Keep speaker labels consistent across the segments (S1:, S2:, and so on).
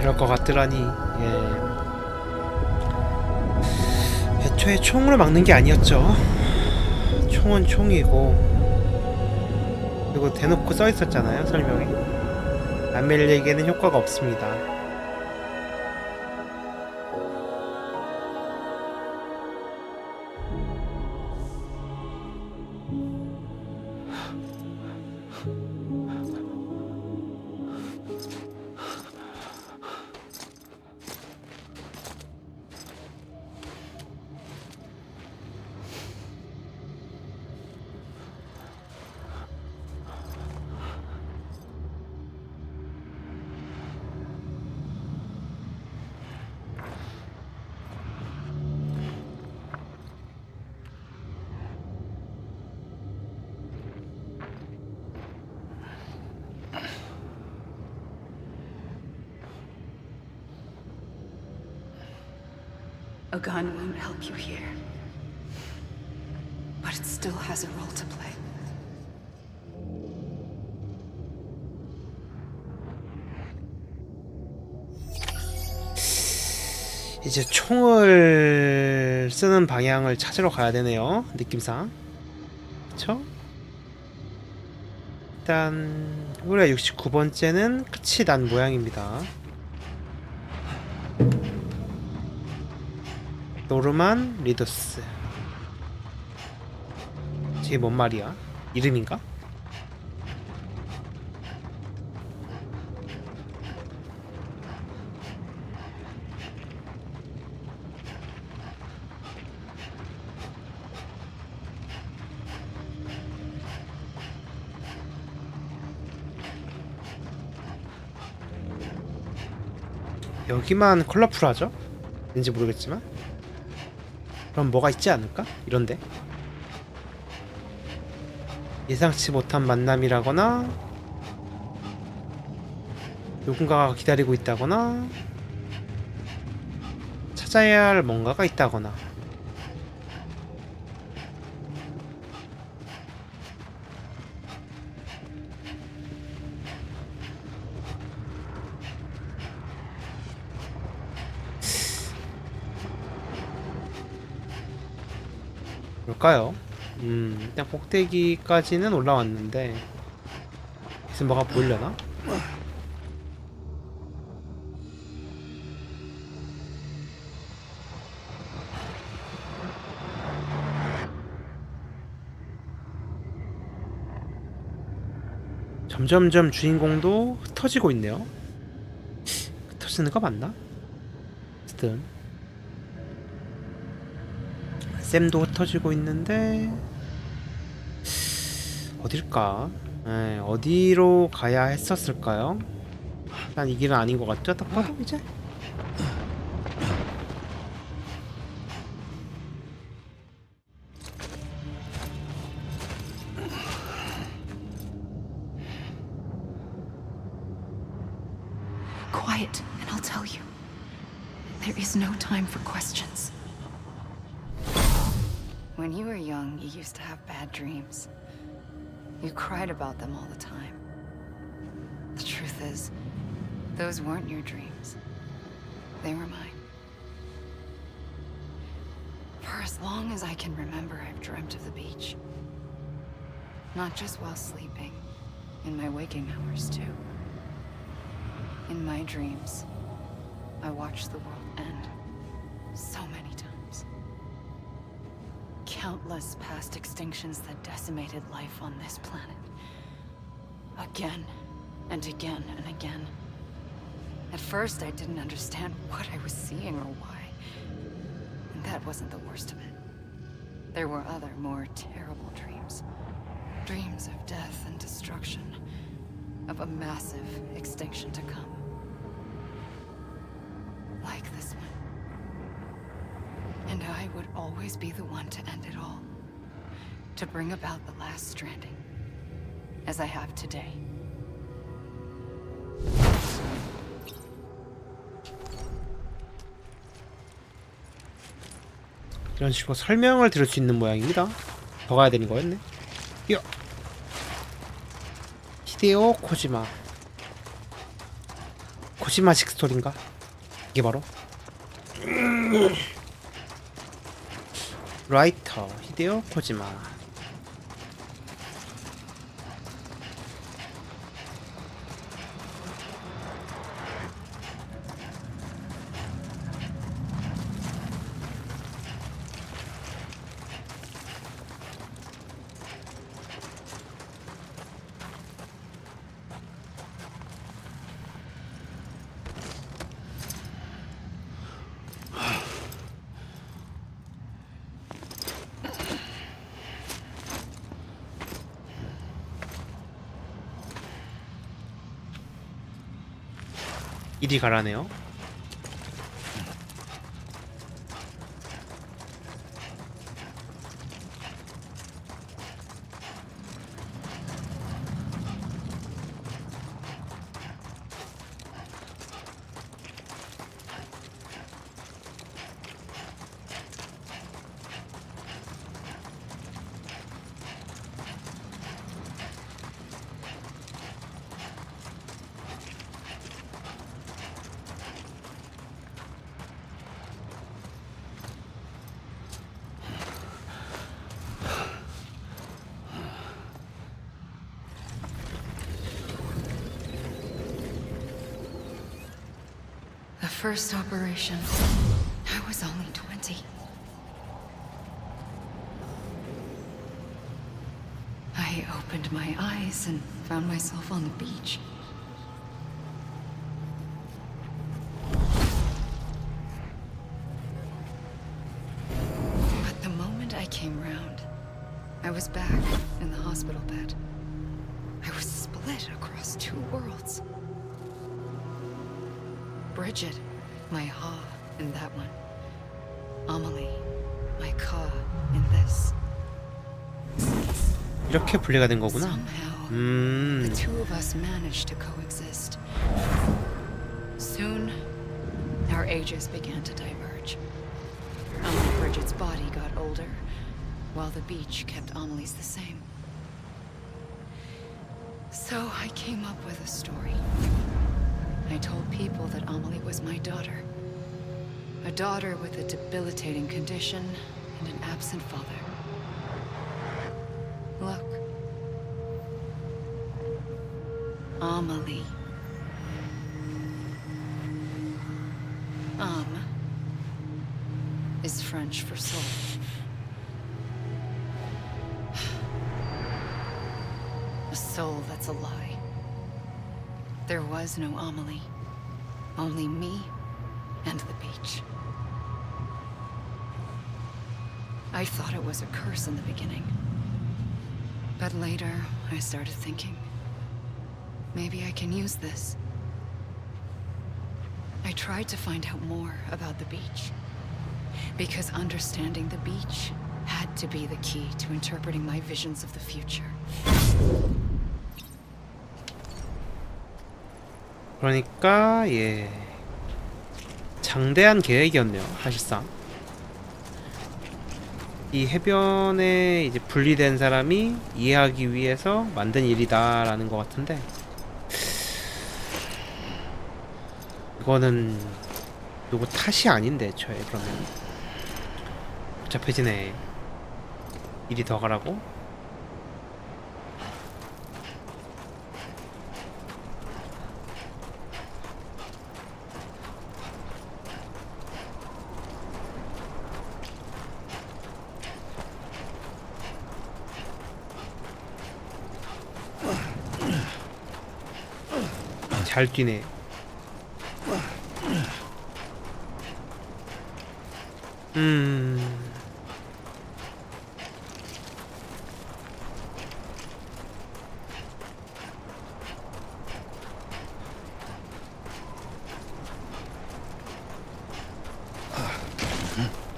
S1: 그럴 것 같더라니. 예. 애초에 총으로 막는 게 아니었죠. 총은 총이고, 그리고 대놓고 써 있었잖아요, 설명에. 아멜리에게는 효과가 없습니다.
S2: A gun won't help you here. But it still has a role to play.
S1: 이제 총을 쓰는 방향을 찾으러 가야 되네요, 느낌상. 그쵸? 일단 우리가 69번째는 끝이 난 모양입니다. 노르만 리더스. 저게 뭔 말이야? 이름인가? 여기만 컬러풀하죠? 왠지 모르겠지만. 그럼 뭐가 있지 않을까? 이런데 예상치 못한 만남이라거나 누군가가 기다리고 있다거나 찾아야 할 뭔가가 있다거나. 뭘까요? 일단 꼭대기까지는 올라왔는데 무슨 뭐가 보이려나? 점점점 주인공도 흩어지고 있네요. 흩어지는 거 맞나? 어쨌든 샘도 흩어지고 있는데 어딜까? 어디로 가야 했었을까요? 난 이 길은 아닌 것 같죠? 딱 봐도 이제?
S2: Quiet, and I'll tell you. There is no time for questions. When you were young, you used to have bad dreams. You cried about them all the time. The truth is, those weren't your dreams. They were mine. For as long as I can remember, I've dreamt of the beach. Not just while sleeping, in my waking hours too. In my dreams, I watched the world end so many times. Countless past extinctions that decimated life on this planet. Again and again and again. At first, I didn't understand what I was seeing or why. And that wasn't the worst of it. There were other, more terrible dreams. Dreams of death and destruction. Of a massive extinction to come. Like this one. And I would always be the one to end it all. To bring about the last stranding. As I have today.
S1: 이런 식으로 설명을 들을 수 있는 모양입니다. 더 가야 되는 거였네. 이야. 히데오 코지마 코지마식 스토리인가? 이게 바로 라이터 히데오 코지마. 이리 가라네요.
S2: The first operation, I was only 20. I opened my eyes and found myself on the beach. But the moment I came round, I was back in the hospital bed. I was split across two worlds. Bridget, my Ha in that one. Amelie, my Ka in this.
S1: 이렇게 분리가 된 거구나.
S2: Somehow, the two of us managed to coexist. Soon, our ages began to diverge. Bridget's body got older, while the beach kept Amelie's the same. So I came up with a story. I told people that Amelie was my daughter. A daughter with a debilitating condition and an absent father. Look. Amelie. Is French for soul. A soul that's a lie. There was no Amelie. Only me and the beach. I thought it was a curse in the beginning. But later, I started thinking, maybe I can use this. I tried to find out more about the beach. Because understanding the beach had to be the key to interpreting my visions of the future.
S1: 그러니까 예, 장대한 계획이었네요, 사실상. 이 해변에 이제 분리된 사람이 이해하기 위해서 만든 일이다라는 것 같은데, 이거는 누구 탓이 아닌데, 애초에. 그러면 복잡해지네. 일이 더 가라고? 잘 뛰네.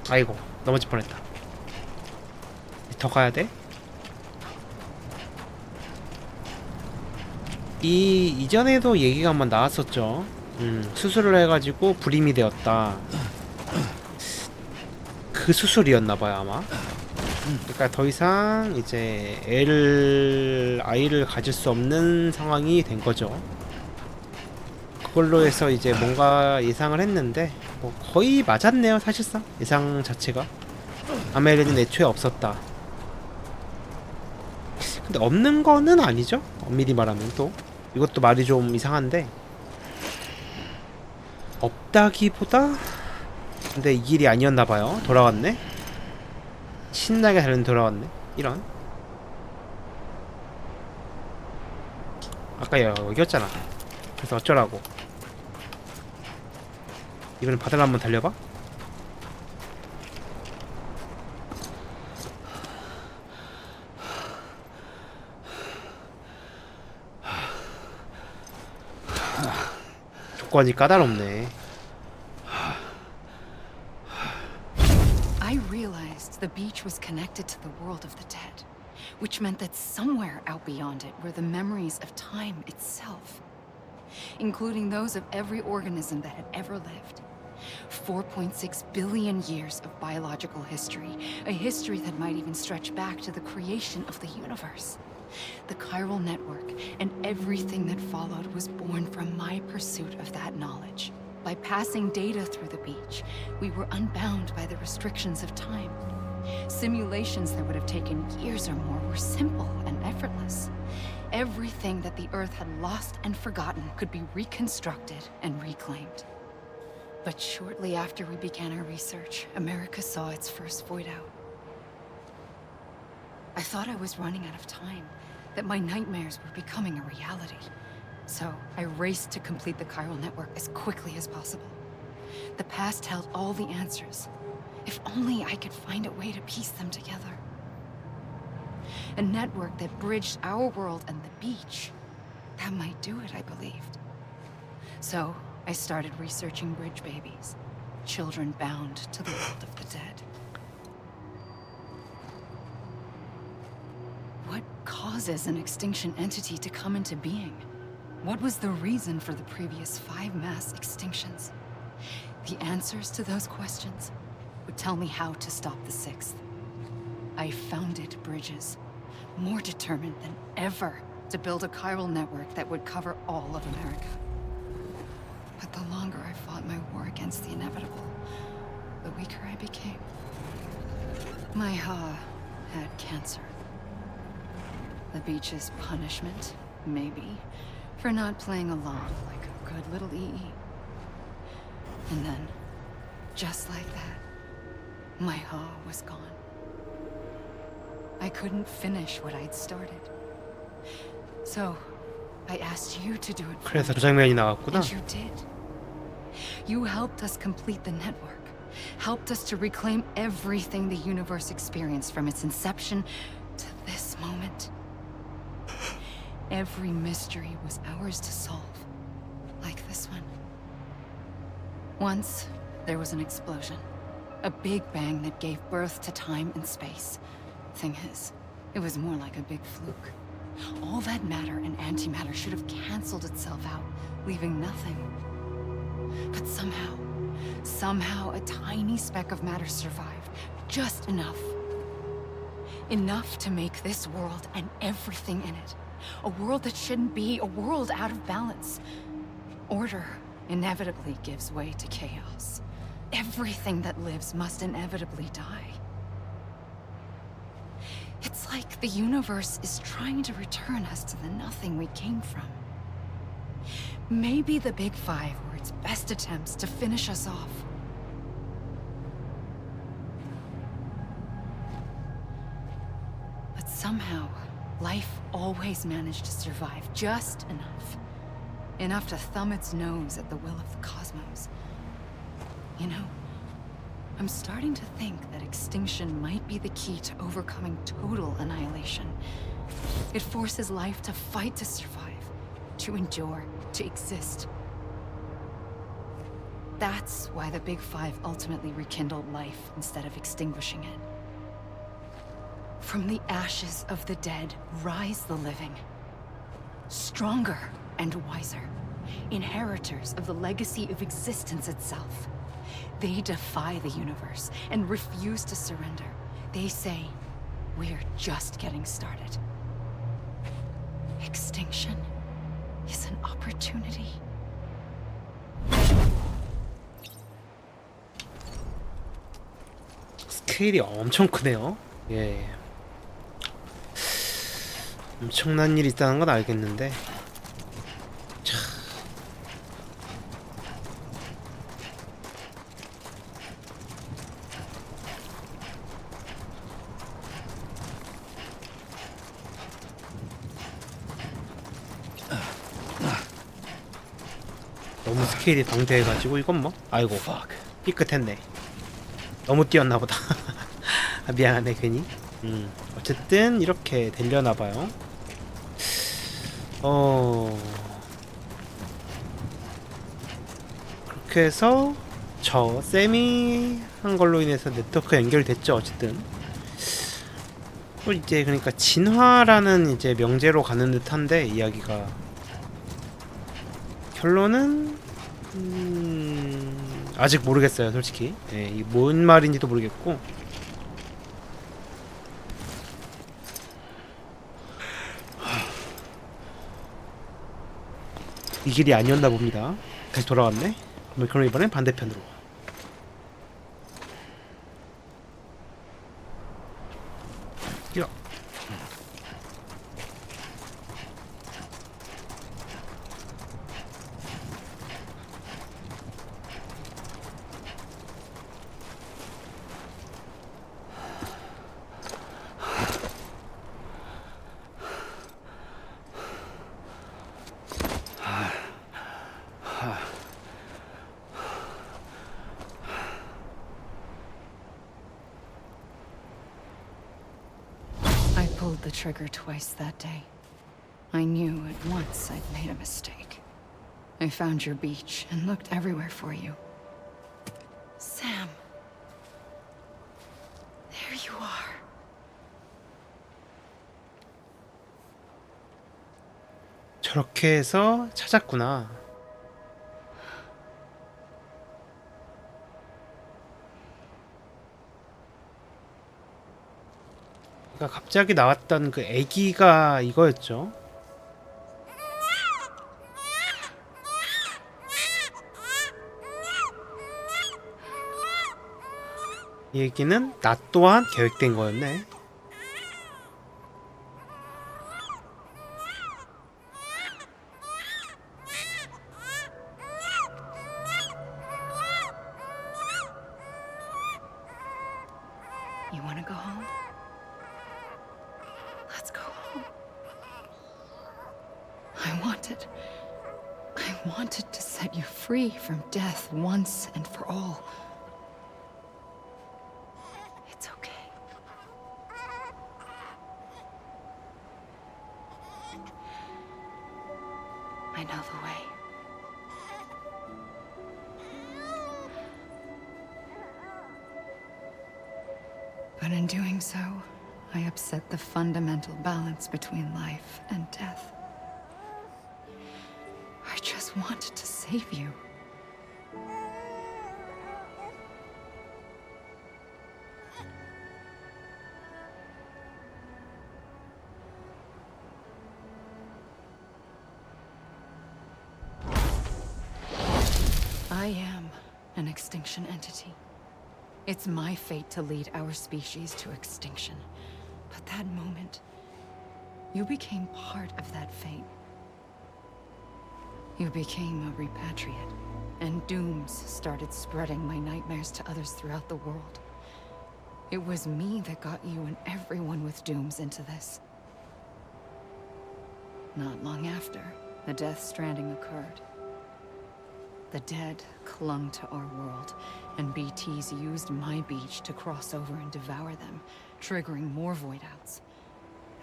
S1: 아이고, 넘어질 뻔했다. 더 가야 돼? 이전에도 얘기가 한번 나왔었죠. 수술을 해가지고 불임이 되었다. 그 수술이었나봐요, 아마. 그러니까 더 이상 이제 아이를 가질 수 없는 상황이 된 거죠. 그걸로 해서 이제 뭔가 예상을 했는데 뭐 거의 맞았네요. 사실상 예상 자체가 아멜리는 애초에 없었다. 근데 없는 거는 아니죠. 엄밀히 말하면 또 이것도 말이 좀 이상한데 없다기보다 근데 이 길이 아니었나봐요. 돌아왔네. 신나게 달려 돌아왔네. 이런 아까 여기였잖아. 그래서 어쩌라고. 이번엔 바다를 한번 달려봐. 조건이 까다롭네.
S2: I realized the beach was connected to the world of the dead, which meant that somewhere out beyond it were the memories of time itself, including those of every organism that had ever lived. 4.6 billion years of biological history, a history that might even stretch back to the creation of the universe. The chiral network and everything that followed was born from my pursuit of that knowledge. By passing data through the beach, we were unbound by the restrictions of time. Simulations that would have taken years or more were simple and effortless. Everything that the Earth had lost and forgotten could be reconstructed and reclaimed. But shortly after we began our research, America saw its first void out. I thought I was running out of time, that my nightmares were becoming a reality. So I raced to complete the chiral network as quickly as possible. The past held all the answers. If only I could find a way to piece them together. A network that bridged our world and the beach. That might do it, I believed. So I started researching bridge babies, children bound to the world of the dead. What causes an extinction entity to come into being? What was the reason for the previous 5 mass extinctions? The answers to those questions would tell me how to stop the 6th. I founded bridges, more determined than ever to build a chiral network that would cover all of America. But the longer I fought my war against the inevitable, the weaker I became. My Ha had cancer. The beach's punishment, maybe, for not playing along like a good little EE. And then, just like that, my Ha was gone. I couldn't finish what I'd started. So, I asked you to do it for
S1: 그래서
S2: me.
S1: 그 장면이 나왔구나.
S2: And you did. You helped us complete the network. Helped us to reclaim everything the universe experienced from its inception to this moment. Every mystery was ours to solve. Like this one. Once, there was an explosion. A big bang that gave birth to time and space. Thing is, it was more like a big fluke. All that matter and antimatter should have canceled itself out, leaving nothing. But somehow a tiny speck of matter survived. Just enough. Enough to make this world and everything in it. A world that shouldn't be, a world out of balance. Order inevitably gives way to chaos. Everything that lives must inevitably die. It's like the universe is trying to return us to the nothing we came from. Maybe the Big Five were its best attempts to finish us off. But somehow, life always managed to survive just enough. Enough to thumb its nose at the will of the cosmos. You know, I'm starting to think that extinction might be the key to overcoming total annihilation. It forces life to fight to survive, to endure, to exist. That's why the Big Five ultimately rekindled life instead of extinguishing it. From the ashes of the dead rise the living. Stronger and wiser. Inheritors of the legacy of existence itself. They defy the universe and refuse to surrender. They say, we're just getting started. Extinction is an opportunity.
S1: 스케일이 엄청 크네요. 예. 엄청난 일이 있다는 건 알겠는데. 참. 너무 스케일이 방대해가지고 이건 뭐? 아이고 삐끗했네. 너무 뛰었나보다. 아, 미안하네 괜히. 어쨌든 이렇게 되려나봐요. 그렇게 해서 저 쌤이 한 걸로 인해서 네트워크 연결됐죠. 어쨌든 또 이제 그러니까 진화라는 이제 명제로 가는 듯한데 이야기가 결론은 아직 모르겠어요 솔직히. 예, 이 뭔 말인지도 모르겠고. 이 길이 아니었나 봅니다. 다시 돌아왔네. 그럼 이번엔 반대편으로. 야.
S2: I pulled the trigger twice that day. I knew at once I'd made a mistake. I found your beach and looked everywhere for you. Sam. There you are.
S1: 저렇게 해서 찾았구나. 그러니까 갑자기 나왔던 그 애기가 이거였죠. 이 얘기는 나 또한 계획된 거였네.
S2: You want to go home? Let's go home. I wanted to set you free from death once and for all. It's okay. I know the way. But in doing so, I upset the fundamental balance between life and death. I just wanted to save you. I am an extinction entity. It's my fate to lead our species to extinction. But that moment, you became part of that fate. You became a repatriate, and dooms started spreading my nightmares to others throughout the world. It was me that got you and everyone with dooms into this. Not long after, the Death-Stranding occurred. The dead clung to our world, and BTs used my beach to cross over and devour them, triggering more void-outs.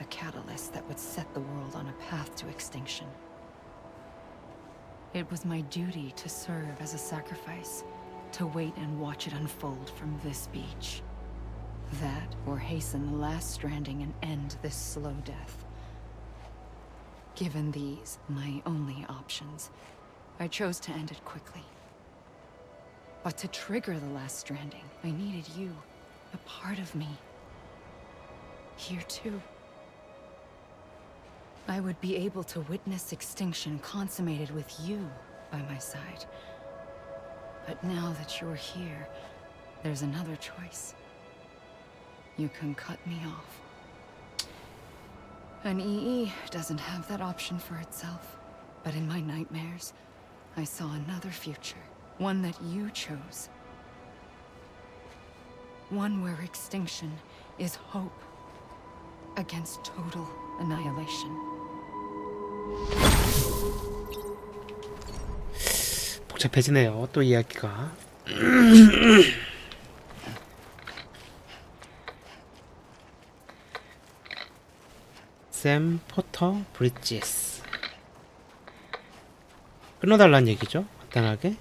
S2: A catalyst that would set the world on a path to extinction. It was my duty to serve as a sacrifice, to wait and watch it unfold from this beach. That, or hasten the last stranding and end this slow death. Given these, my only options, I chose to end it quickly. But to trigger the last stranding, I needed you, a part of me. Here too. I would be able to witness extinction consummated with you by my side. But now that you're here, there's another choice. you can cut me off. An EE doesn't have that option for itself. But in my nightmares, I saw another future. One that you chose. One where extinction is hope against total annihilation.
S1: 복잡해지네요. 또 이야기가. 샘 포터 브리지스. 끊어달라는 얘기죠. 간단하게.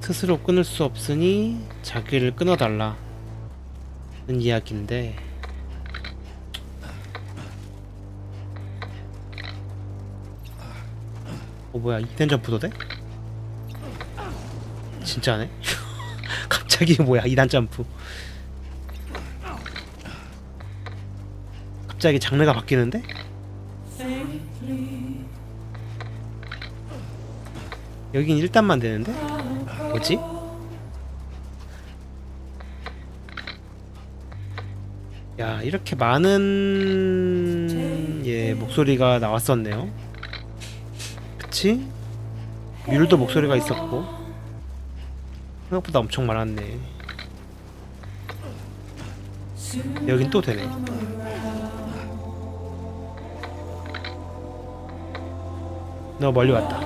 S1: 스스로 끊을 수 없으니 자기를 끊어달라는 이야기인데, 뭐야, 2단 점프도 돼? 진짜네? 갑자기 뭐야, 2단 점프. 갑자기 장르가 바뀌는데? 여긴 1단만 되는데? 뭐지? 야, 이렇게 많은 목소리가 나왔었네요. 그치? 뮬도 목소리가 있었고 생각보다 엄청 많았네. 여긴 또 되네. 너 멀리 왔다.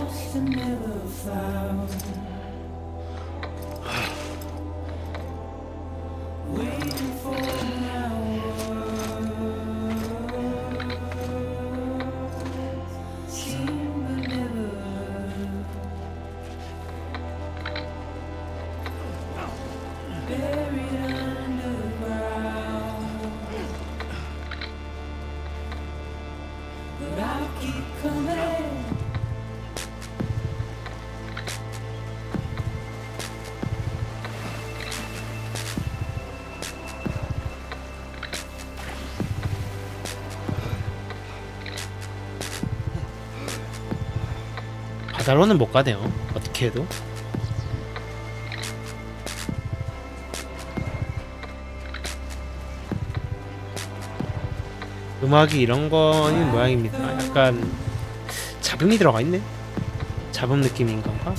S1: 바다로는 못 가네요. 어떻게 해도. 음악이 이런 거인 모양입니다. 약간 잡음이 들어가 있네. 잡음 느낌인 건가?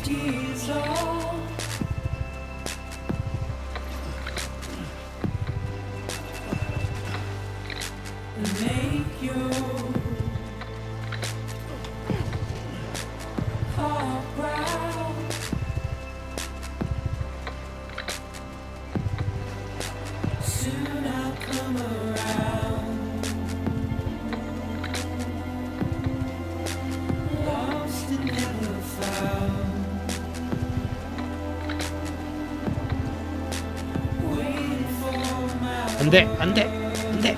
S1: 안돼 안돼 안돼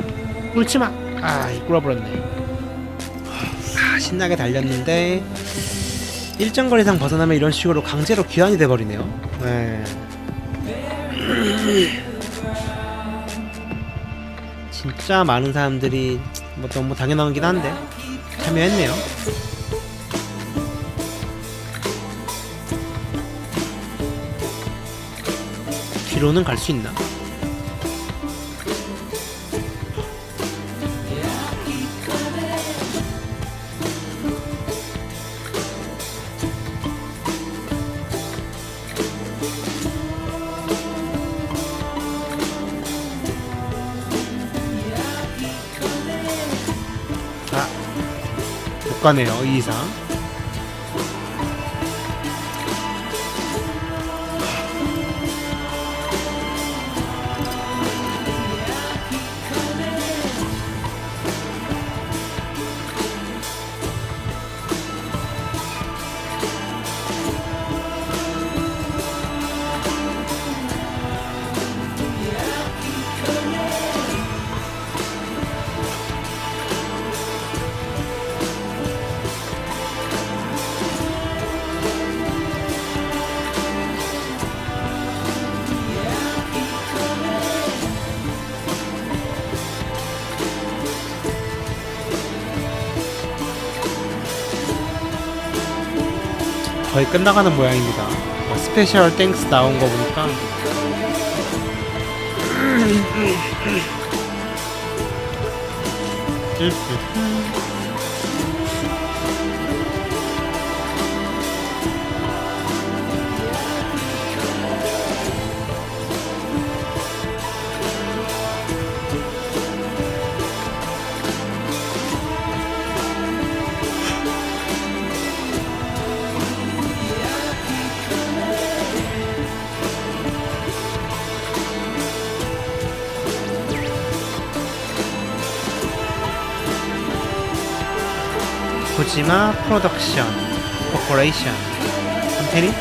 S1: 꿀치마. 꿀어버렸네. 신나게 달렸는데 일정 거리 이상 벗어나면 이런 식으로 강제로 귀환이 돼버리네요. 네. 진짜 많은 사람들이 뭐 너무 당연한 거긴 한데 참여했네요. 뒤로는 갈 수 있나? 못 가네요, 이 이상. 거의 끝나가는 모양입니다. 스페셜 땡스 나온 거 보니까 코지마 프로덕션 코퍼레이션 컴퍼니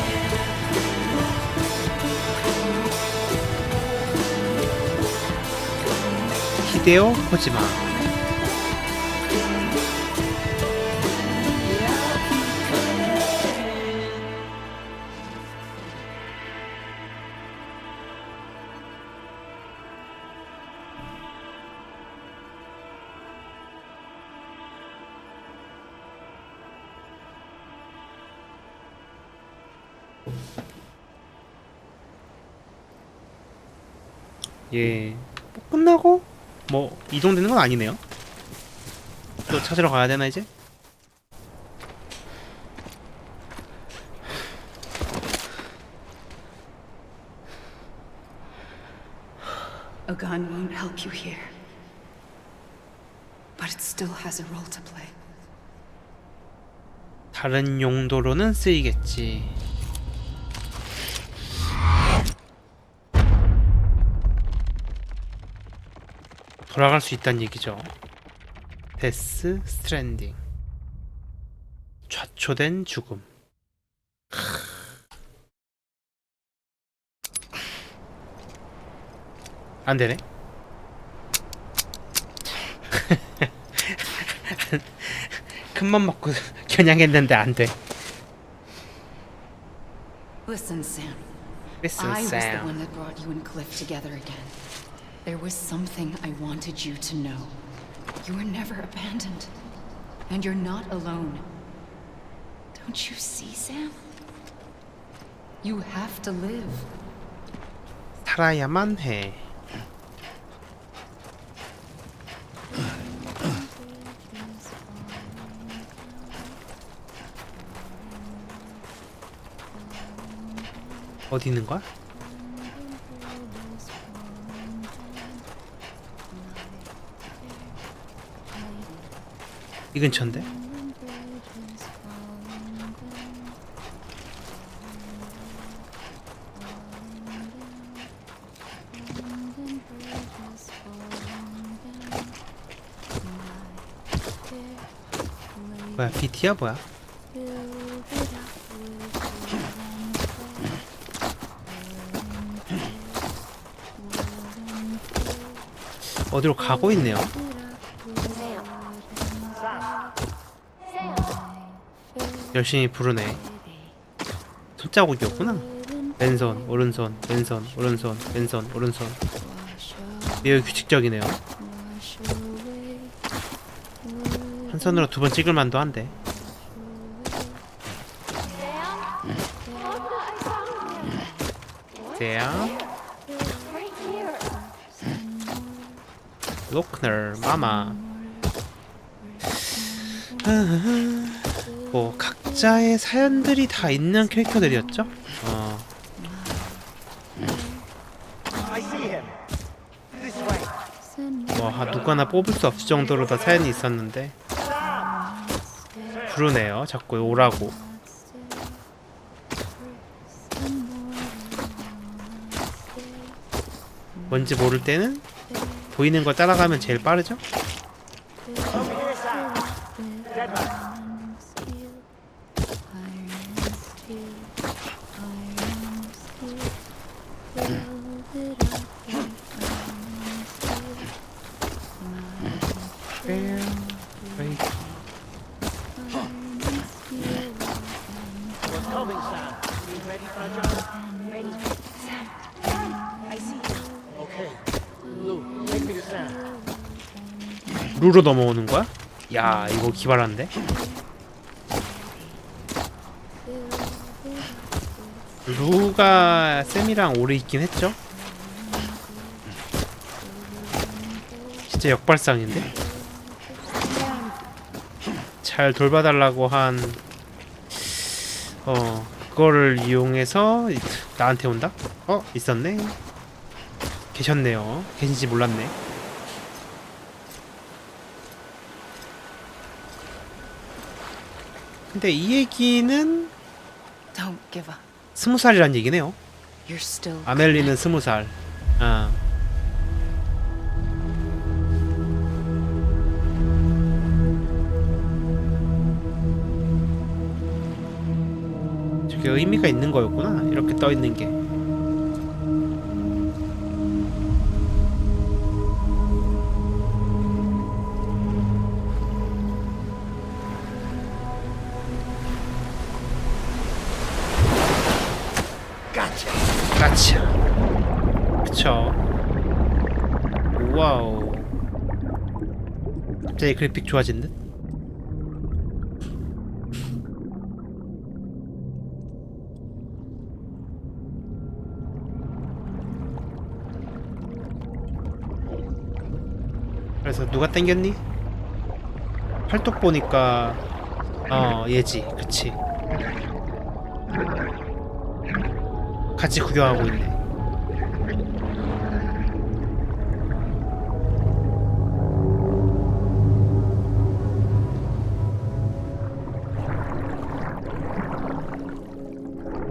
S1: 히데오 코지마. 예, 뭐 끝나고 뭐 이동되는 건 아니네요. 또 찾으러 가야 되나 이제?
S2: A gun won't help you here. But it still has a role to play.
S1: 다른 용도로는 쓰이겠지. 돌아갈 수 있다는 얘기죠. 데스스트랜딩. 좌초된 죽음. 안 되네. 큰맘 먹고 겨냥했는데 안 돼.
S2: Listen, Sam.
S1: Listen,
S2: I was the
S1: Sam.
S2: one that brought you and Cliff together again. There was something I wanted you to know. You were never abandoned. And you're not alone. Don't you see, Sam? You have to live.
S1: 살아야만 해. 어디 있는 거야? 이 근처인데? 뭐야, BT야 뭐야? 어디로 가고 있네요. 열심히 부르네. 손자국이었구나. 왼손, 오른손, 왼손, 오른손, 왼손, 오른손. 매우 규칙적이네요. 한 손으로 두 번 찍을 만도 한데. 대야. 로크너 마마. 뭐 각자의 사연들이 다 있는 캐릭터들이었죠? 뭐 누구나 뽑을 수 없을 정도로 다 사연이 있었는데 부르네요. 자꾸 오라고. 뭔지 모를 때는 보이는 거 따라가면 제일 빠르죠? 루로 넘어오는 거야? 야, 이거 기발한데? 루가 쌤이랑 오래 있긴 했죠? 진짜 역발상인데? 잘 돌봐달라고 한 그거를 이용해서 나한테 온다? 있었네. 계셨네요. 계신지 몰랐네. 근데 이 얘기는
S2: Don't give up.
S1: 20살이란 얘기네요.
S2: You're still
S1: 아멜리는 20살. 아. 저게 의미가 있는 거였구나. 이렇게 떠 있는 게. 까치야. 그쵸. 와우. 갑자기 그래픽 좋아진 듯? 그래서 누가 땡겼니? 팔뚝 보니까 얘지. 그치. 같이 구경하고 있네.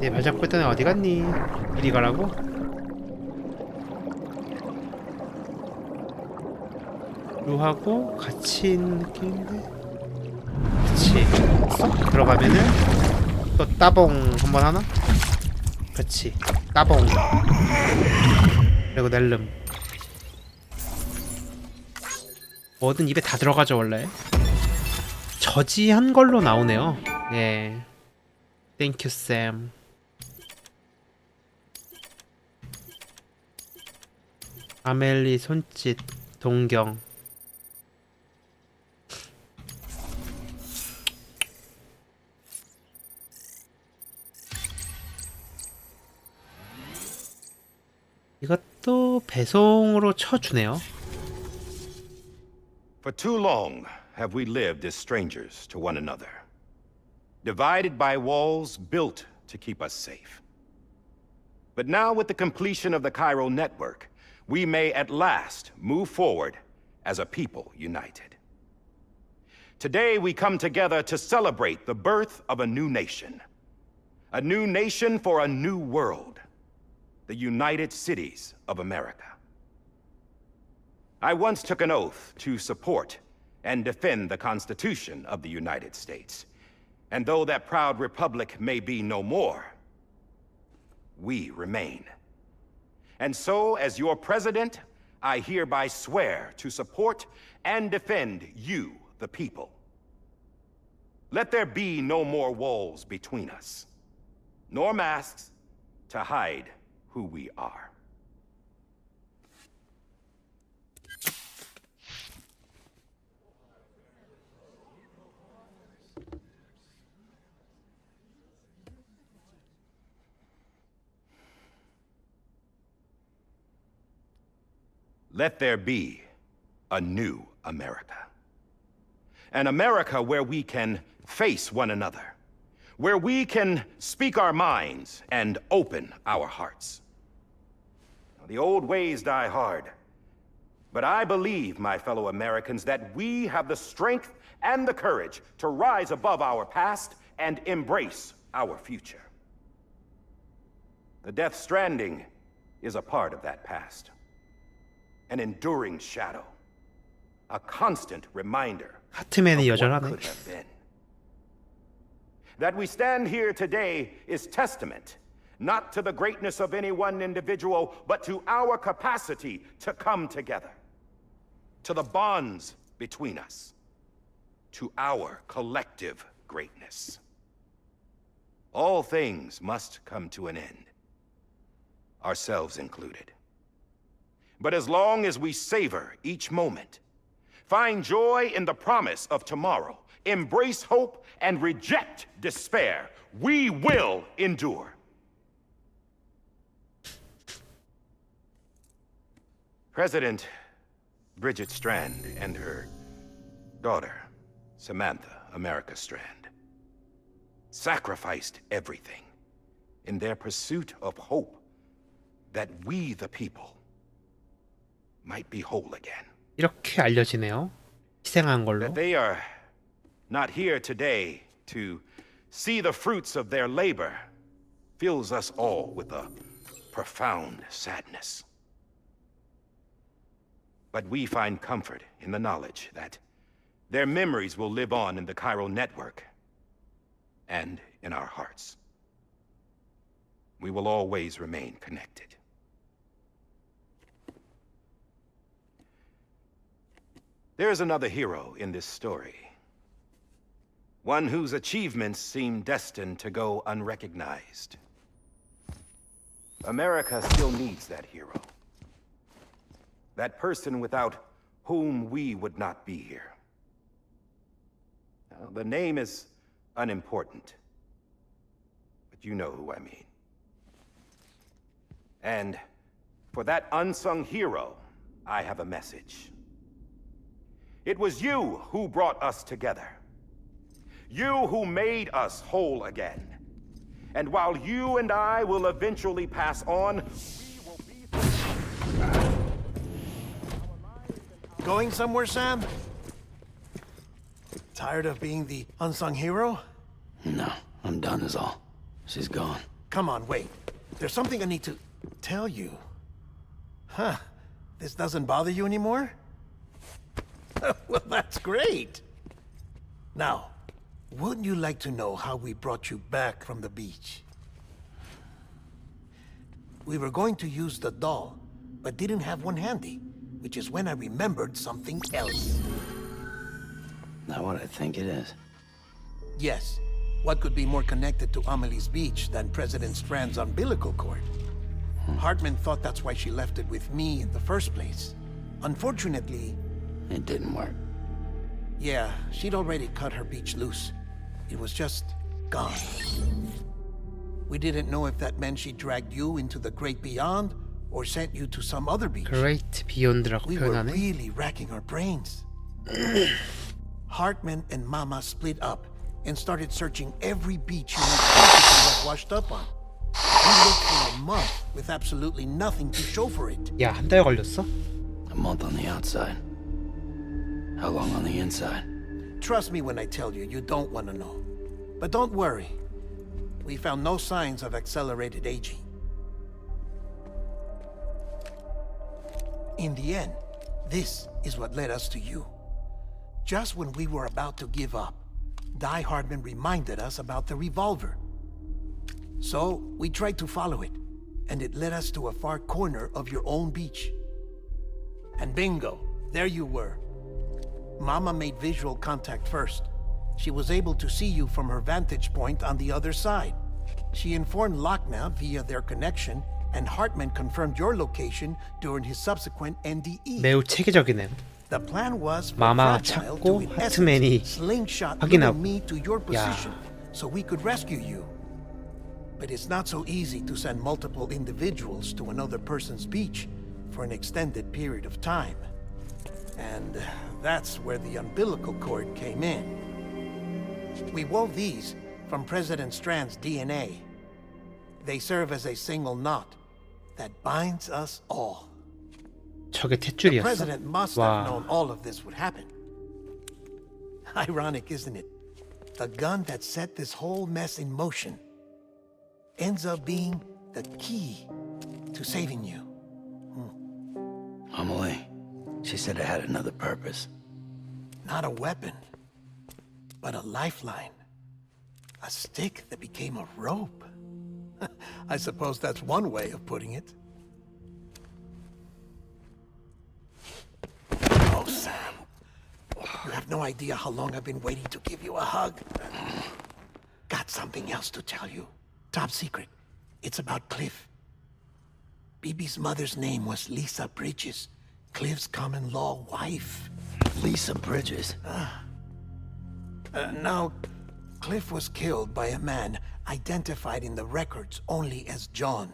S1: 내 발 잡고 있던 애 어디 갔니? 이리 가라고? 루하고 같이 있는 느낌인데? 그치. 쏙 들어가면은 또 따봉 한번 하나? 그치. 따봉. 그리고 낼름. 뭐든 입에 다 들어가죠 원래. 저지한 걸로 나오네요. 예. 땡큐 쌤. 아멜리 손짓 동경. 이것도 배송으로 쳐주네요.
S3: For too long have we lived as strangers to one another, divided by walls built to keep us safe. But now with the completion of the Cairo network, we may at last move forward as a people united. Today we come together to celebrate the birth of a new nation for a new world, the United Cities of America. I once took an oath to support and defend the Constitution of the United States. And though that proud republic may be no more, we remain. And so, as your president, I hereby swear to support and defend you, the people. Let there be no more walls between us, nor masks to hide who we are. Let there be a new America. An America where we can face one another, where we can speak our minds and open our hearts. The old ways die hard, but I believe, my fellow Americans, that we have the strength and the courage to rise above our past and embrace our future. The Death Stranding is a part of that past. An enduring shadow, a constant reminder
S1: 하트맨이
S3: of what
S1: 여전하네.
S3: could have been. That we stand here today is testament not to the greatness of any one individual, but to our capacity to come together, to the bonds between us, to our collective greatness. All things must come to an end, ourselves included. But as long as we savor each moment, find joy in the promise of tomorrow, embrace hope, and reject despair, we will endure. President, Bridget Strand and her daughter, Samantha America Strand, sacrificed everything in their pursuit of hope that we, the people, might be whole again.
S1: 이렇게 알려지네요. 희생한 걸로.
S3: That they are not here today to see the fruits of their labor fills us all with a profound sadness. But we find comfort in the knowledge that their memories will live on in the chiral network and in our hearts. We will always remain connected. There is another hero in this story. One whose achievements seem destined to go unrecognized. America still needs that hero. That person without whom we would not be here. Now, the name is unimportant, but you know who I mean. And for that unsung hero, I have a message. It was you who brought us together. You who made us whole again. And while you and I will eventually pass on, we will be...
S4: Going somewhere, Sam? Tired of being the unsung hero?
S5: No, I'm done is all. She's gone.
S4: Come on, wait. There's something I need to tell you. Huh. This doesn't bother you anymore? Well, that's great. Now, wouldn't you like to know how we brought you back from the beach? We were going to use the doll, but didn't have one handy, which is when I remembered something else.
S5: Not what I think it is.
S4: Yes. What could be more connected to Amelie's beach than President Strand's umbilical cord? Hartman thought that's why she left it with me in the first place. Unfortunately...
S5: It didn't work.
S4: Yeah, she'd already cut her beach loose. It was just gone. We didn't know if that meant she dragged you into the great beyond or sent you to some other beach.
S1: Great Beyond라고
S4: We were
S1: 표현하네.
S4: really racking our brains. Hartman and Mama split up and started searching every beach you might possibly have washed up on. We looked for a month with absolutely nothing to show for it.
S1: 야, 한 달 걸렸어?
S5: A month on the outside. How long on the inside?
S4: Trust me when I tell you, you don't want to know. But don't worry. We found no signs of accelerated aging. In the end, this is what led us to you. Just when we were about to give up, Die Hardman reminded us about the revolver. So, we tried to follow it, and it led us to a far corner of your own beach. And bingo, there you were. Mama made visual contact first. She was able to see you from her vantage point on the other side. She informed Lochna via their connection, and Hartman confirmed your location during his subsequent NDE.
S1: 매우 체계적이네요.
S4: The plan was for
S1: 마마
S4: Fragile
S1: 찾고
S4: to, in
S1: 하트맨이
S4: essence, slingshot
S1: 확인하고.
S4: little me to your
S1: 야.
S4: position so we could rescue you. But it's not so easy to send multiple individuals to another person's beach for an extended period of time. And that's where the umbilical cord came in. We wove these from President Strand's DNA. They serve as a single knot that binds us all.
S1: 저게
S4: The
S1: 탯줄이었어?
S4: president must have
S1: 와,
S4: known all of this would happen. Ironic, isn't it? The gun that set this whole mess in motion ends up being the key to saving you.
S5: Amelie. She said it had another purpose.
S4: Not a weapon, but a lifeline. A stick that became a rope. I suppose that's one way of putting it. Oh, Sam. You have no idea how long I've been waiting to give you a hug. Got something else to tell you. Top secret. It's about Cliff. BB's mother's name was Lisa Bridges, Cliff's common-law wife.
S5: Lisa Bridges.
S4: Now, Cliff was killed by a man identified in the records only as John.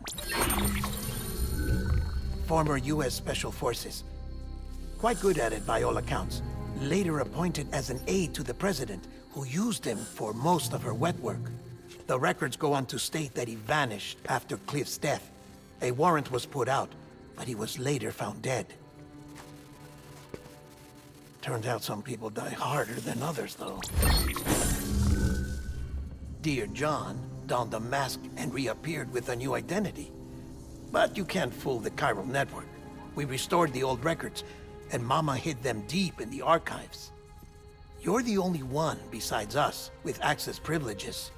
S4: Former U.S. Special Forces. Quite good at it by all accounts. Later appointed as an aide to the president, who used him for most of her wet work. The records go on to state that he vanished after Cliff's death. A warrant was put out, but he was later found dead. Turns out some people die harder than others, though. Dear John donned a mask and reappeared with a new identity. But you can't fool the chiral network. We restored the old records, and Mama hid them deep in the archives. You're the only one besides us with access privileges.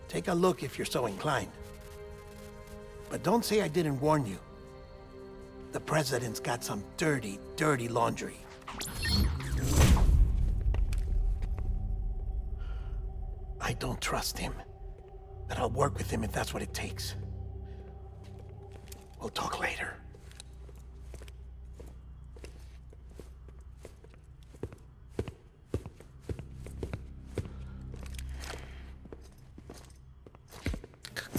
S4: Take a look if you're so inclined. But don't say I didn't warn you. The president's got some dirty, dirty laundry. I don't trust him, but I'll work with him if that's what it takes. We'll talk later.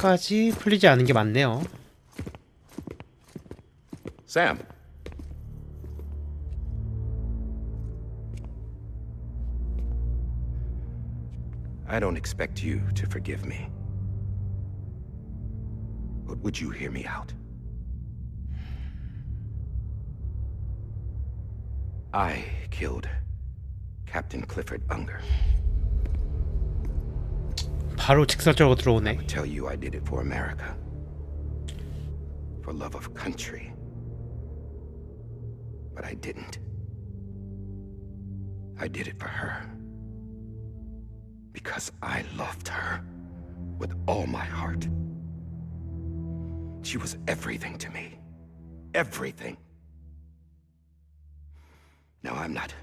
S1: 끝까지 풀리지 않은 게 많네요.
S3: Sam. I don't expect you to forgive me. But would you hear me out? I killed Captain Clifford Unger.
S1: 바로 직설적으로
S3: I
S1: 들어오네.
S3: would tell you I did it for America. For love of country. But I didn't. I did it for her. Because I loved her with all my heart. She was everything to me. Everything. Now, I'm not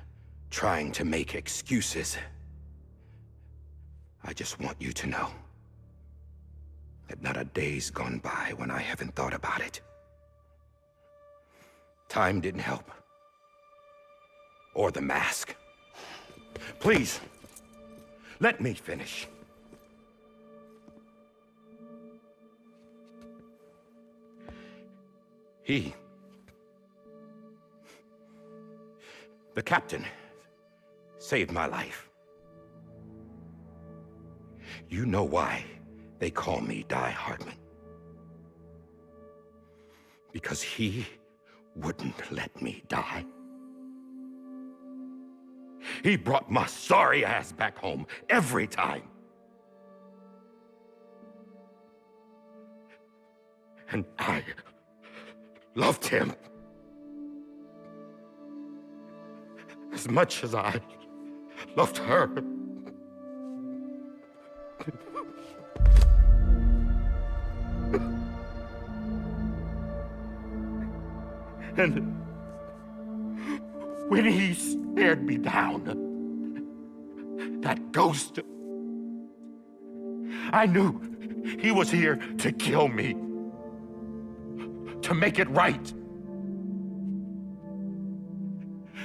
S3: trying to make excuses. I just want you to know that not a day's gone by when I haven't thought about it. Time didn't help. Or the mask. Please, let me finish. The captain, saved my life. You know why they call me Die Hardman. Because he wouldn't let me die. He brought my sorry ass back home every time. And I loved him as much as I loved her. And when he stared me down, that ghost, I knew he was here to kill me, to make it right.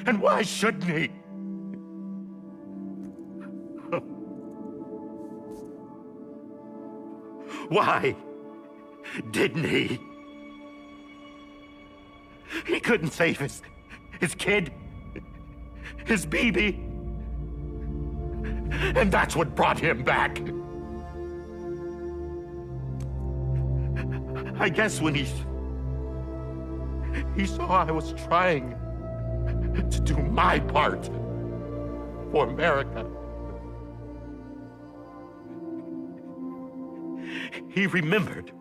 S3: And why shouldn't he? Why didn't he? He couldn't save his kid, his baby. And that's what brought him back. I guess when he saw I was trying to do my part for America, he remembered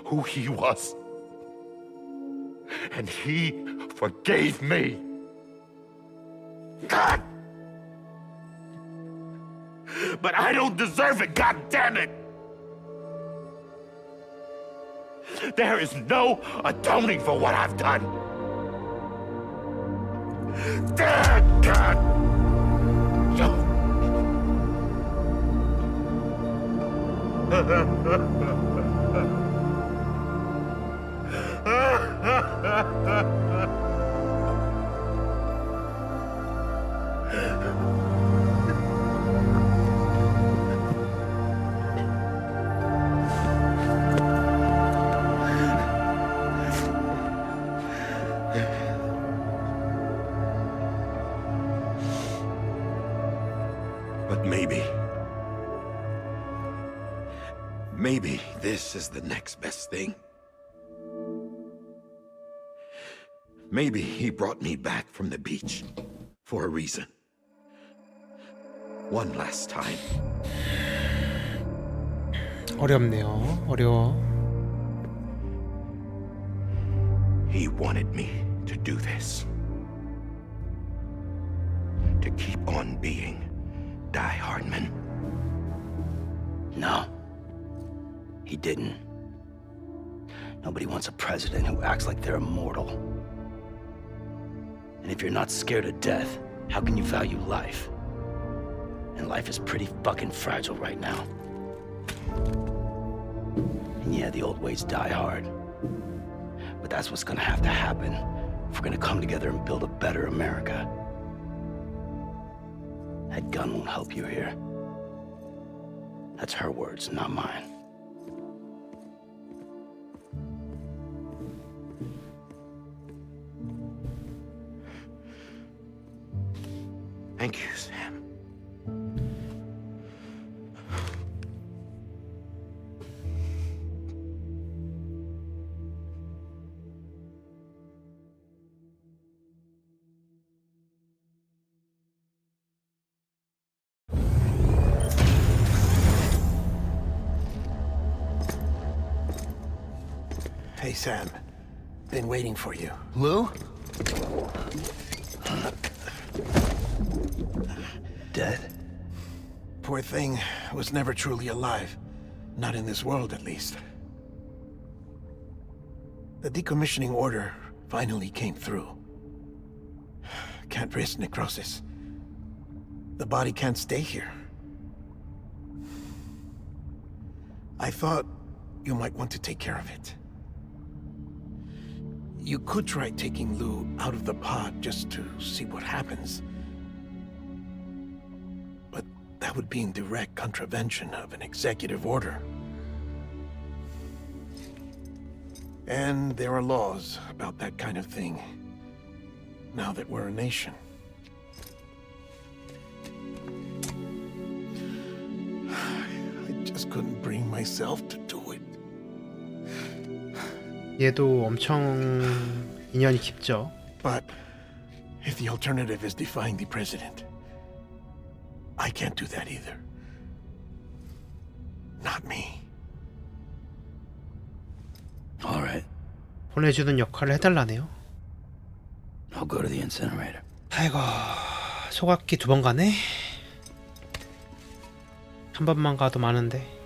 S3: who he was. And he forgave me. God! But I don't deserve it, God damn it! There is no atoning for what I've done. God! But maybe this is the next best thing. Maybe he brought me back from the beach for a reason. One last time.
S1: 어렵네요. 어려워.
S3: He wanted me to do this. To keep on being Die Hardman.
S5: No. He didn't. Nobody wants a president who acts like they're immortal. And if you're not scared of death, how can you value life? And life is pretty fucking fragile right now. And yeah, the old ways die hard. But that's what's gonna have to happen if we're gonna come together and build a better America. That gun won't help you here. That's her words, not mine.
S3: Thank you, Sam.
S4: Hey, Sam. Been waiting for you.
S5: Lou? Dead?
S4: Poor thing was never truly alive. Not in this world, at least. The decommissioning order finally came through. Can't risk necrosis. The body can't stay here. I thought you might want to take care of it. You could try taking Lou out of the pod just to see what happens. But that would be in direct contravention of an executive order. And there are laws about that kind of thing, now that we're a nation. I just couldn't bring myself to do it.
S1: 얘도 엄청 인연이 깊죠.
S4: But if the alternative is defying the president, I can't do that either. Not me.
S5: All right.
S1: 보내주는 역할을 해달라네요.
S5: I'll go to the incinerator.
S1: 아이고, 소각기 2번 가네. 한 번만 가도 많은데.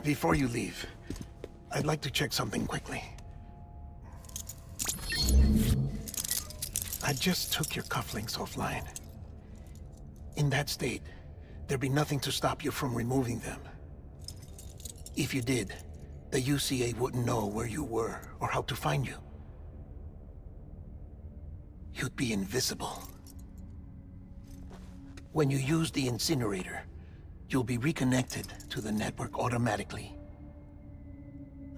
S4: Before you leave, I'd like to check something quickly. I just took your cufflinks offline. In that state, there'd be nothing to stop you from removing them. If you did, the UCA wouldn't know where you were or how to find you. You'd be invisible. When you use the incinerator, you'll be reconnected to the network automatically.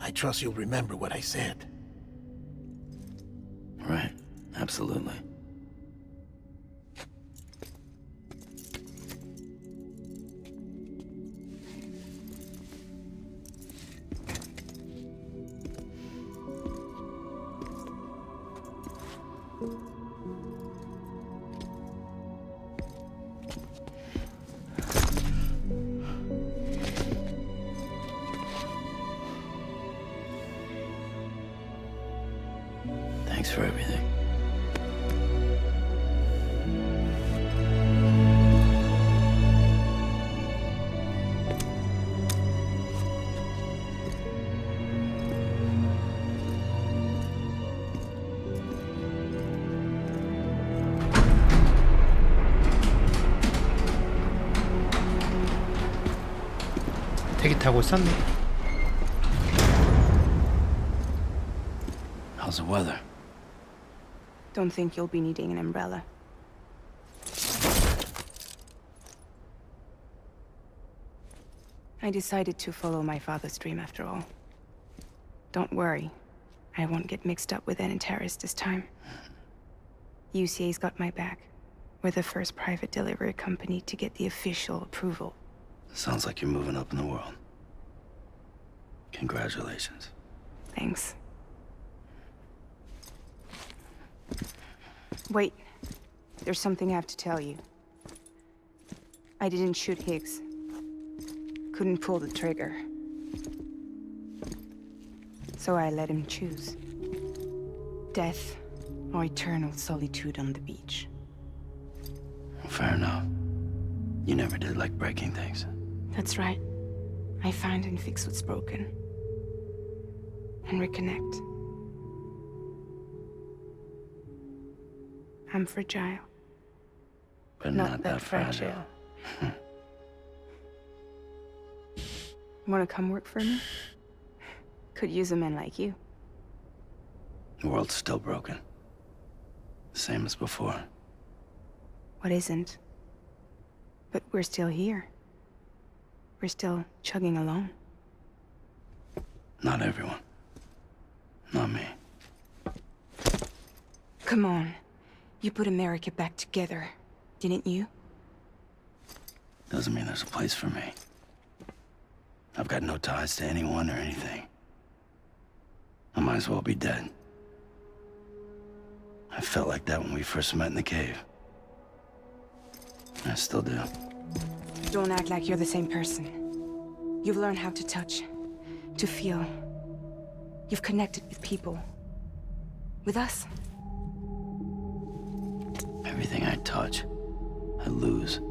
S4: I trust you'll remember what I said.
S5: Right. Absolutely. Thanks for everything.
S1: 대기 타고 있었네.
S5: How's the weather?
S6: Don't think you'll be needing an umbrella. I decided to follow my father's dream after all. Don't worry. I won't get mixed up with any terrorists this time. UCA's got my back. We're the first private delivery company to get the official approval.
S5: Sounds like you're moving up in the world. Congratulations.
S6: Thanks. Wait. There's something I have to tell you. I didn't shoot Higgs. Couldn't pull the trigger. So I let him choose. Death or eternal solitude on the beach.
S5: Fair enough. You never did like breaking things.
S6: That's right. I find and fix what's broken. And reconnect. I'm fragile.
S5: But not that fragile.
S6: Wanna come work for me? Could use a man like you.
S5: The world's still broken. Same as before.
S6: What isn't? But we're still here. We're still chugging along.
S5: Not everyone. Not me.
S6: Come on. You put America back together, didn't you?
S5: Doesn't mean there's a place for me. I've got no ties to anyone or anything. I might as well be dead. I felt like that when we first met in the cave. I still do.
S6: Don't act like you're the same person. You've learned how to touch, to feel. You've connected with people. With us.
S5: Everything I touch, I lose.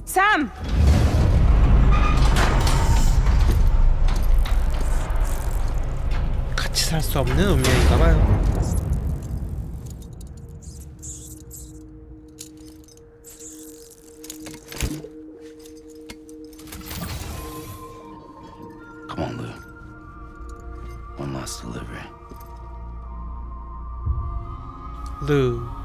S6: Sam!
S1: 같이 살 수 없는 운명인가봐요.
S5: Come on, Lou. One last delivery.
S1: 루